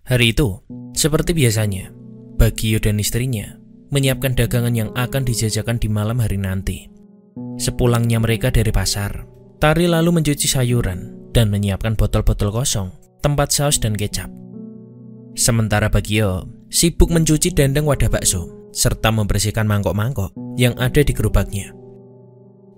Hari itu, seperti biasanya, Bagio dan istrinya menyiapkan dagangan yang akan dijajakan di malam hari nanti. Sepulangnya mereka dari pasar, Tari lalu mencuci sayuran dan menyiapkan botol-botol kosong, tempat saus dan kecap. Sementara Bagio sibuk mencuci dandang wadah bakso, serta membersihkan mangkok-mangkok yang ada di gerobaknya.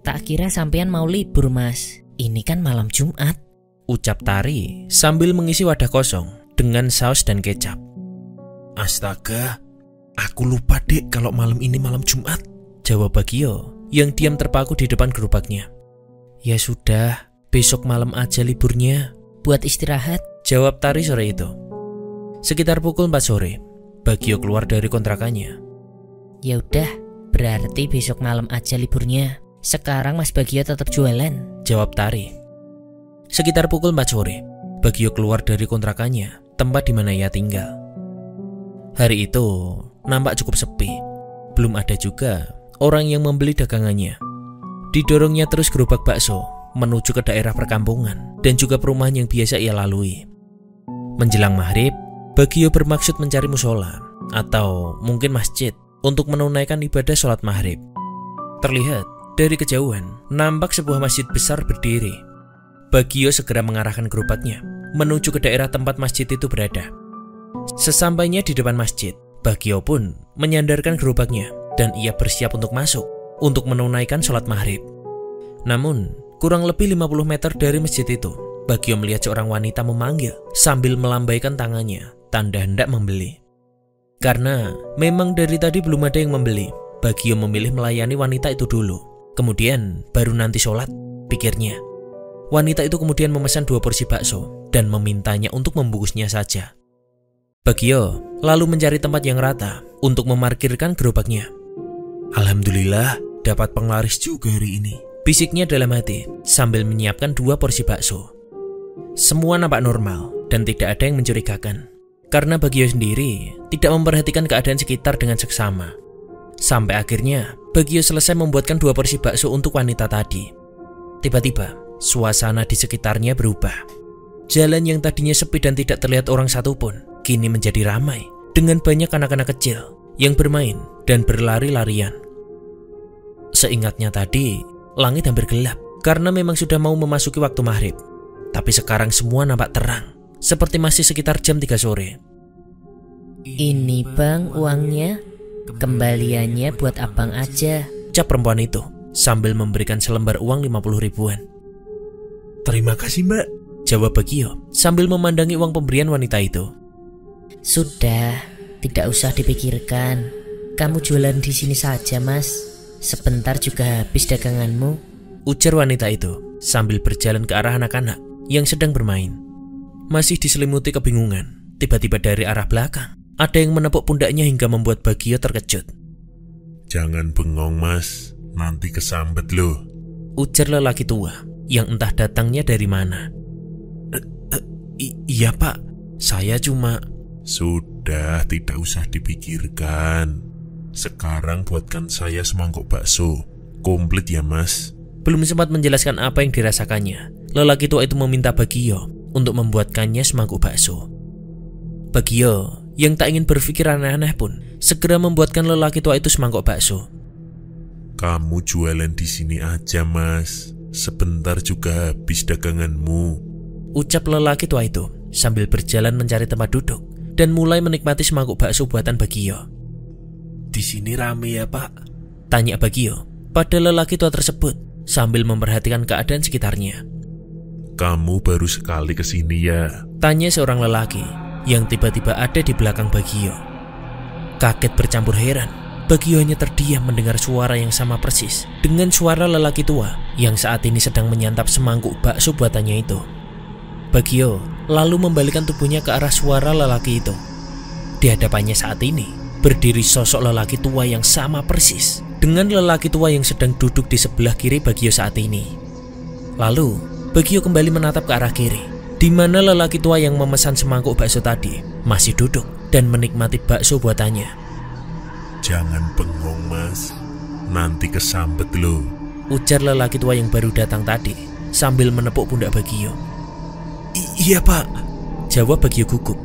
Tak kira sampean mau libur, Mas. Ini kan malam Jumat, ucap Tari sambil mengisi wadah kosong dengan saus dan kecap. Astaga, aku lupa dek kalau malam ini malam Jumat, jawab Bagio yang diam terpaku di depan gerobaknya. Ya sudah, besok malam aja liburnya, buat istirahat, jawab Tari sore itu. Sekitar pukul 4 sore, Bagio keluar dari kontrakannya. Ya udah, berarti besok malam aja liburnya. Sekarang Mas Bagio tetap jualan, jawab Tari. Sekitar pukul 4 sore, Bagio keluar dari kontrakannya, tempat di mana ia tinggal. Hari itu nampak cukup sepi. Belum ada juga orang yang membeli dagangannya. Didorongnya terus gerobak bakso menuju ke daerah perkampungan dan juga perumahan yang biasa ia lalui. Menjelang maghrib, Bagio bermaksud mencari musola atau mungkin masjid untuk menunaikan ibadah sholat maghrib. Terlihat dari kejauhan nampak sebuah masjid besar berdiri. Bagio segera mengarahkan gerobaknya menuju ke daerah tempat masjid itu berada. Sesampainya di depan masjid, Bagio pun menyandarkan gerobaknya dan ia bersiap untuk masuk untuk menunaikan sholat maghrib. Namun, kurang lebih 50 meter dari masjid itu, Bagio melihat seorang wanita memanggil sambil melambaikan tangannya, tanda hendak membeli. Karena memang dari tadi belum ada yang membeli, Bagio memilih melayani wanita itu dulu. Kemudian baru nanti sholat, pikirnya. Wanita itu kemudian memesan 2 porsi bakso dan memintanya untuk membungkusnya saja. Bagio lalu mencari tempat yang rata untuk memarkirkan gerobaknya. Alhamdulillah, dapat penglaris juga hari ini, bisiknya dalam hati sambil menyiapkan 2 porsi bakso. Semua nampak normal dan tidak ada yang mencurigakan, karena Bagio sendiri tidak memperhatikan keadaan sekitar dengan seksama. Sampai akhirnya Bagio selesai membuatkan 2 porsi bakso untuk wanita tadi. Tiba-tiba suasana di sekitarnya berubah. Jalan yang tadinya sepi dan tidak terlihat orang satupun kini menjadi ramai dengan banyak anak-anak kecil yang bermain dan berlari-larian. Seingatnya tadi, langit hampir gelap karena memang sudah mau memasuki waktu maghrib. Tapi sekarang semua nampak terang, seperti masih sekitar jam 3 sore. Ini bang uangnya, kembaliannya buat abang aja, ucap perempuan itu sambil memberikan selembar uang 50 ribuan. Terima kasih mbak, jawab Bagio sambil memandangi uang pemberian wanita itu. Sudah, tidak usah dipikirkan. Kamu jualan di sini saja mas, sebentar juga habis daganganmu, ujar wanita itu sambil berjalan ke arah anak-anak yang sedang bermain. Masih diselimuti kebingungan, tiba-tiba dari arah belakang ada yang menepuk pundaknya hingga membuat Bagio terkejut. Jangan bengong mas, nanti kesambet loh, ujar lelaki tua yang entah datangnya dari mana. Iya pak, saya cuma... Sudah, tidak usah dipikirkan. Sekarang buatkan saya semangkok bakso, komplit ya mas. Belum sempat menjelaskan apa yang dirasakannya, lelaki tua itu meminta Bagio untuk membuatkannya semangkuk bakso. Bagio yang tak ingin berpikir aneh-aneh pun segera membuatkan lelaki tua itu semangkok bakso. Kamu jualan di sini aja mas, sebentar juga habis daganganmu, ucap lelaki tua itu sambil berjalan mencari tempat duduk dan mulai menikmati semangkuk bakso buatan Bagio. Di sini rame ya pak? Tanya Bagio pada lelaki tua tersebut sambil memperhatikan keadaan sekitarnya. Kamu baru sekali kesini ya? Tanya seorang lelaki yang tiba-tiba ada di belakang Bagio. Kaget bercampur heran, Bagio hanya terdiam mendengar suara yang sama persis dengan suara lelaki tua yang saat ini sedang menyantap semangkuk bakso buatannya itu. Bagio lalu membalikkan tubuhnya ke arah suara lelaki itu. Di hadapannya saat ini berdiri sosok lelaki tua yang sama persis dengan lelaki tua yang sedang duduk di sebelah kiri Bagio saat ini. Lalu Bagio kembali menatap ke arah kiri, di mana lelaki tua yang memesan semangkuk bakso tadi masih duduk dan menikmati bakso buatannya. Jangan bengong mas, nanti kesambet loh, ujar lelaki tua yang baru datang tadi sambil menepuk pundak Bagio. Iya pak, jawab Bagio gugup.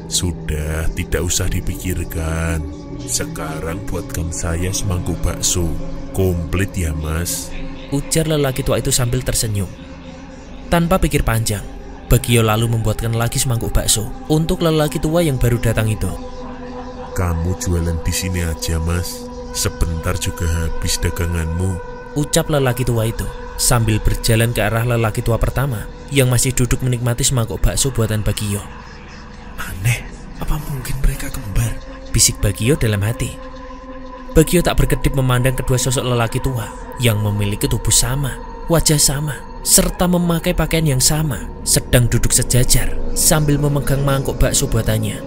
Sudah, tidak usah dipikirkan. Sekarang buatkan saya semangkuk bakso. Komplit ya, Mas, ujar lelaki tua itu sambil tersenyum. Tanpa pikir panjang, Bagio lalu membuatkan lagi semangkuk bakso untuk lelaki tua yang baru datang itu. Kamu jualan di sini aja, Mas. Sebentar juga habis daganganmu, ucap lelaki tua itu sambil berjalan ke arah lelaki tua pertama yang masih duduk menikmati semangkuk bakso buatan Bagio. Aneh, apa mungkin mereka kembar? Bisik Bagio dalam hati. Bagio tak berkedip memandang kedua sosok lelaki tua yang memiliki tubuh sama, wajah sama, serta memakai pakaian yang sama, sedang duduk sejajar sambil memegang mangkuk bakso buatannya.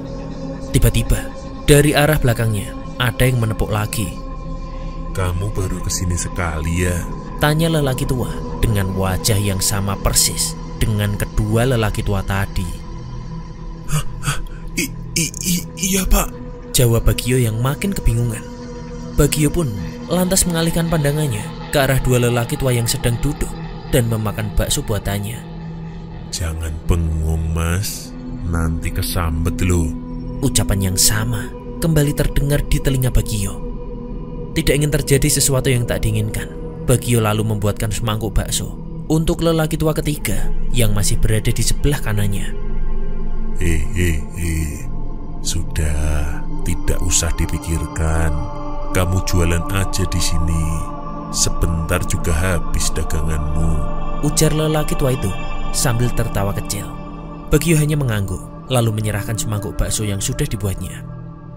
Tiba-tiba, dari arah belakangnya ada yang menepuk lagi. Kamu baru kesini sekali ya? Tanya lelaki tua dengan wajah yang sama persis dengan kedua lelaki tua tadi. Iya, Pak, jawab Bagio yang makin kebingungan. Bagio pun lantas mengalihkan pandangannya ke arah dua lelaki tua yang sedang duduk dan memakan bakso buatannya. Jangan bengong, Mas, nanti kesambet loh. Ucapan yang sama kembali terdengar di telinga Bagio. Tidak ingin terjadi sesuatu yang tak diinginkan, Bagio lalu membuatkan semangkuk bakso untuk lelaki tua ketiga yang masih berada di sebelah kanannya. Sudah, tidak usah dipikirkan. Kamu jualan aja di sini. Sebentar juga habis daganganmu, ujar lelaki tua itu sambil tertawa kecil. Bagio hanya mengangguk, lalu menyerahkan semangkuk bakso yang sudah dibuatnya.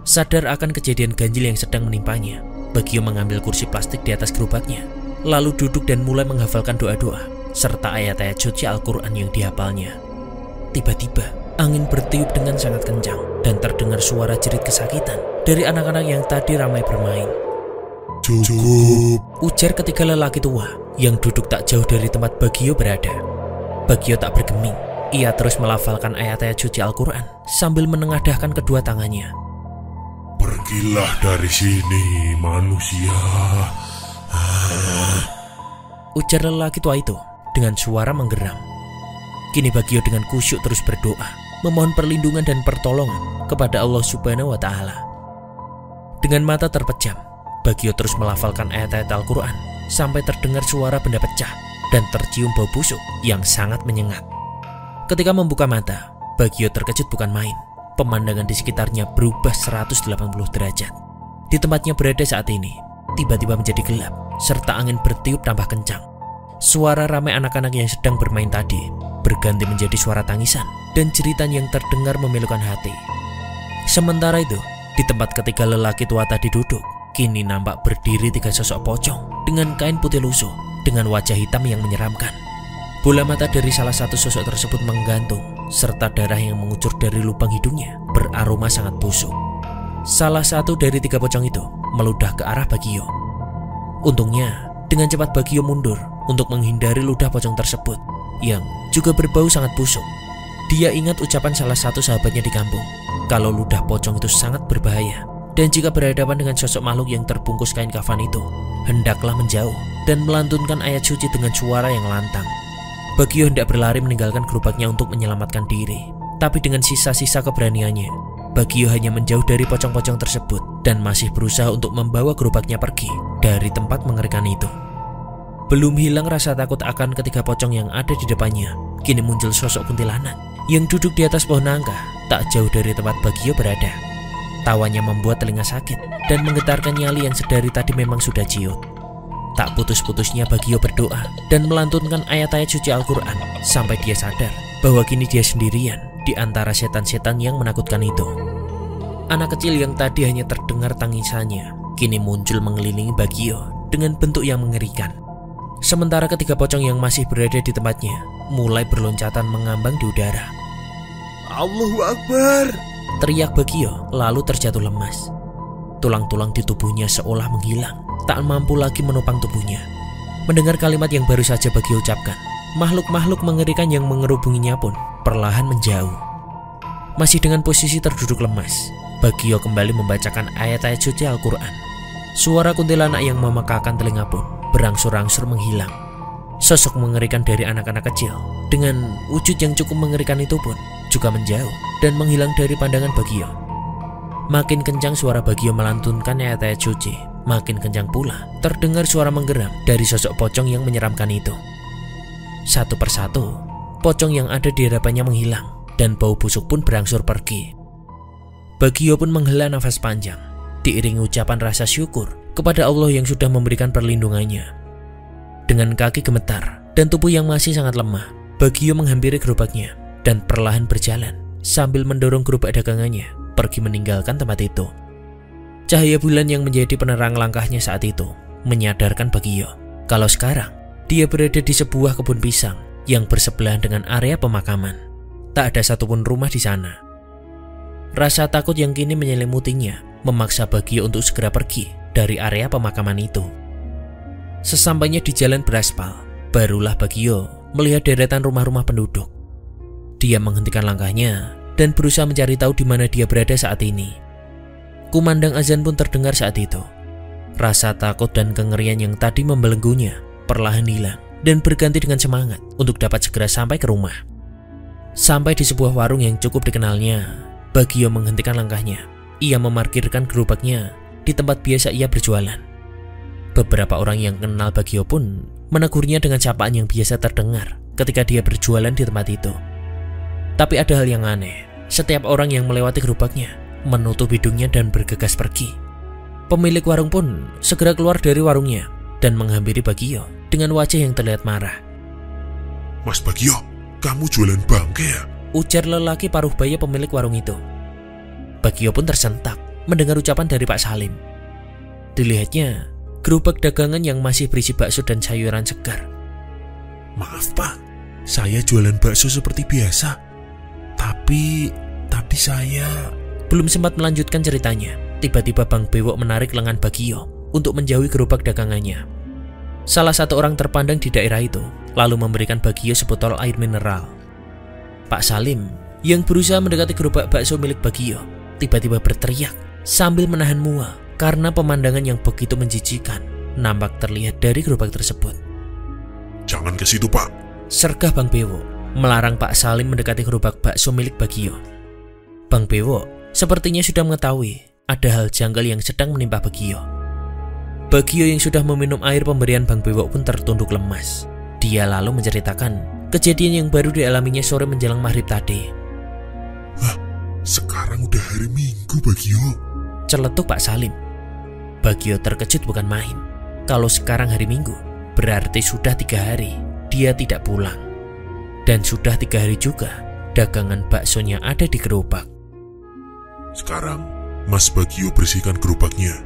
Sadar akan kejadian ganjil yang sedang menimpanya, Bagio mengambil kursi plastik di atas gerobaknya, lalu duduk dan mulai menghafalkan doa-doa serta ayat-ayat suci Al-Quran yang dihafalnya. Tiba-tiba, angin bertiup dengan sangat kencang dan terdengar suara jerit kesakitan dari anak-anak yang tadi ramai bermain. Cukup, ujar ketiga lelaki tua yang duduk tak jauh dari tempat Bagio berada. Bagio tak bergeming. Ia terus melafalkan ayat-ayat suci Al-Quran sambil menengadahkan kedua tangannya. Pergilah dari sini, manusia. Ujar lelaki tua itu dengan suara menggeram. Kini Bagio dengan khusyuk terus berdoa, memohon perlindungan dan pertolongan kepada Allah Subhanahu wa Ta'ala. Dengan mata terpejam, Bagio terus melafalkan ayat-ayat Al-Quran sampai terdengar suara benda pecah dan tercium bau busuk yang sangat menyengat. Ketika membuka mata, Bagio terkejut bukan main. Pemandangan di sekitarnya berubah 180 derajat. Di tempatnya berada saat ini, tiba-tiba menjadi gelap, serta angin bertiup tambah kencang. Suara ramai anak-anak yang sedang bermain tadi berganti menjadi suara tangisan dan jeritan yang terdengar memilukan hati. Sementara itu, di tempat ketiga lelaki tua tadi duduk, kini nampak berdiri tiga sosok pocong dengan kain putih lusuh dengan wajah hitam yang menyeramkan. Bola mata dari salah satu sosok tersebut menggantung, serta darah yang mengucur dari lubang hidungnya beraroma sangat busuk. Salah satu dari tiga pocong itu meludah ke arah Bagio. Untungnya, dengan cepat Bagio mundur untuk menghindari ludah pocong tersebut yang juga berbau sangat busuk. Dia ingat ucapan salah satu sahabatnya di kampung, kalau ludah pocong itu sangat berbahaya, dan jika berhadapan dengan sosok makhluk yang terbungkus kain kafan itu, hendaklah menjauh dan melantunkan ayat suci dengan suara yang lantang. Bagio hendak berlari meninggalkan gerobaknya untuk menyelamatkan diri, tapi dengan sisa-sisa keberaniannya, Bagio hanya menjauh dari pocong-pocong tersebut dan masih berusaha untuk membawa gerobaknya pergi dari tempat mengerikan itu. Belum hilang rasa takut akan ketiga pocong yang ada di depannya, kini muncul sosok kuntilanak yang duduk di atas pohon nangka tak jauh dari tempat Bagio berada. Tawanya membuat telinga sakit dan menggetarkan nyali yang sedari tadi memang sudah ciut. Tak putus-putusnya Bagio berdoa dan melantunkan ayat-ayat suci Al-Quran sampai dia sadar bahwa kini dia sendirian di antara setan-setan yang menakutkan itu. Anak kecil yang tadi hanya terdengar tangisannya kini muncul mengelilingi Bagio dengan bentuk yang mengerikan. Sementara ketiga pocong yang masih berada di tempatnya mulai berloncatan mengambang di udara. Allahu Akbar! Teriak Bagio lalu terjatuh lemas. Tulang-tulang di tubuhnya seolah menghilang, tak mampu lagi menopang tubuhnya. Mendengar kalimat yang baru saja Bagio ucapkan, makhluk-makhluk mengerikan yang mengerubunginya pun perlahan menjauh. Masih dengan posisi terduduk lemas, Bagio kembali membacakan ayat-ayat suci Al-Quran. Suara kuntilanak yang memekakan telinga pun berangsur-angsur menghilang. Sosok mengerikan dari anak-anak kecil dengan wujud yang cukup mengerikan itu pun juga menjauh dan menghilang dari pandangan Bagio. Makin kencang suara Bagio melantunkan ayat-ayat suci, makin kencang pula terdengar suara menggeram dari sosok pocong yang menyeramkan itu. Satu persatu, pocong yang ada di hadapannya menghilang dan bau busuk pun berangsur pergi. Bagio pun menghela nafas panjang, diiringi ucapan rasa syukur kepada Allah yang sudah memberikan perlindungannya. Dengan kaki gemetar dan tubuh yang masih sangat lemah, Bagio menghampiri gerobaknya dan perlahan berjalan sambil mendorong gerobak dagangannya pergi meninggalkan tempat itu. Cahaya bulan yang menjadi penerang langkahnya saat itu menyadarkan Bagio kalau sekarang dia berada di sebuah kebun pisang yang bersebelahan dengan area pemakaman. Tak ada satupun rumah di sana. Rasa takut yang kini menyelimutinya memaksa Bagio untuk segera pergi dari area pemakaman itu. Sesampainya di jalan beraspal, barulah Bagio melihat deretan rumah-rumah penduduk. Dia menghentikan langkahnya dan berusaha mencari tahu di mana dia berada saat ini. Kumandang azan pun terdengar saat itu. Rasa takut dan kengerian yang tadi membelenggunya perlahan hilang dan berganti dengan semangat untuk dapat segera sampai ke rumah. Sampai di sebuah warung yang cukup dikenalnya, Bagio menghentikan langkahnya. Ia memarkirkan gerobaknya di tempat biasa ia berjualan. Beberapa orang yang kenal Bagio pun menegurnya dengan sapaan yang biasa terdengar ketika dia berjualan di tempat itu. Tapi ada hal yang aneh. Setiap orang yang melewati gerobaknya menutup hidungnya dan bergegas pergi. Pemilik warung pun segera keluar dari warungnya dan menghampiri Bagio dengan wajah yang terlihat marah. Mas Bagio, kamu jualan bangke ya? Ujar lelaki paruh baya pemilik warung itu. Bagio pun tersentak mendengar ucapan dari Pak Salim. Dilihatnya gerobak dagangan yang masih berisi bakso dan sayuran segar. Maaf Pak, saya jualan bakso seperti biasa. Tapi tadi saya... Belum sempat melanjutkan ceritanya, tiba-tiba Bang Bewok menarik lengan Bagio untuk menjauhi gerobak dagangannya. Salah satu orang terpandang di daerah itu lalu memberikan Bagio sebotol air mineral. Pak Salim yang berusaha mendekati gerobak bakso milik Bagio tiba-tiba berteriak sambil menahan mual karena pemandangan yang begitu menjijikan nampak terlihat dari gerobak tersebut. Jangan ke situ Pak, sergah Bang Bewok melarang Pak Salim mendekati gerobak bakso milik Bagio. Bang Bewok sepertinya sudah mengetahui ada hal janggal yang sedang menimpa Bagio. Bagio yang sudah meminum air pemberian Bang Bewok pun tertunduk lemas. Dia lalu menceritakan kejadian yang baru dialaminya sore menjelang maghrib tadi. Hah, sekarang udah hari Minggu Bagio, celetuk Pak Salim. Bagio terkejut bukan main. Kalau sekarang hari Minggu, berarti sudah 3 hari dia tidak pulang. Dan sudah 3 hari juga dagangan baksonya ada di gerobak. Sekarang Mas Bagio bersihkan gerobaknya.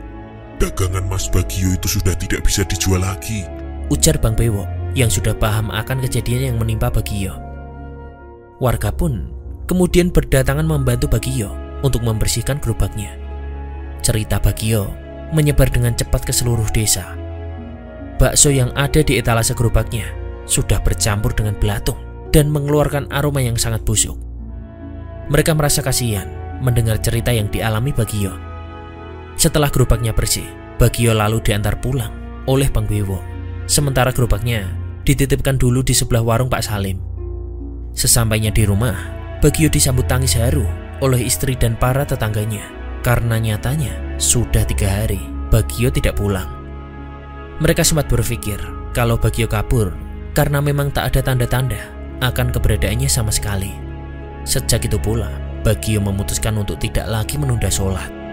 Dagangan Mas Bagio itu sudah tidak bisa dijual lagi, ujar Bang Bewok yang sudah paham akan kejadian yang menimpa Bagio. Warga pun kemudian berdatangan membantu Bagio untuk membersihkan gerobaknya. Cerita Bagio menyebar dengan cepat ke seluruh desa. Bakso yang ada di etalase gerobaknya sudah bercampur dengan belatung dan mengeluarkan aroma yang sangat busuk. Mereka merasa kasihan mendengar cerita yang dialami Bagio. Setelah gerobaknya bersih, Bagio lalu diantar pulang oleh Bang Bewok. Sementara gerobaknya dititipkan dulu di sebelah warung Pak Salim. Sesampainya di rumah, Bagio disambut tangis haru oleh istri dan para tetangganya karena nyatanya sudah 3 hari Bagio tidak pulang. Mereka sempat berpikir kalau Bagio kabur karena memang tak ada tanda-tanda akan keberadaannya sama sekali. Sejak itu pula, Bagio memutuskan untuk tidak lagi menunda sholat.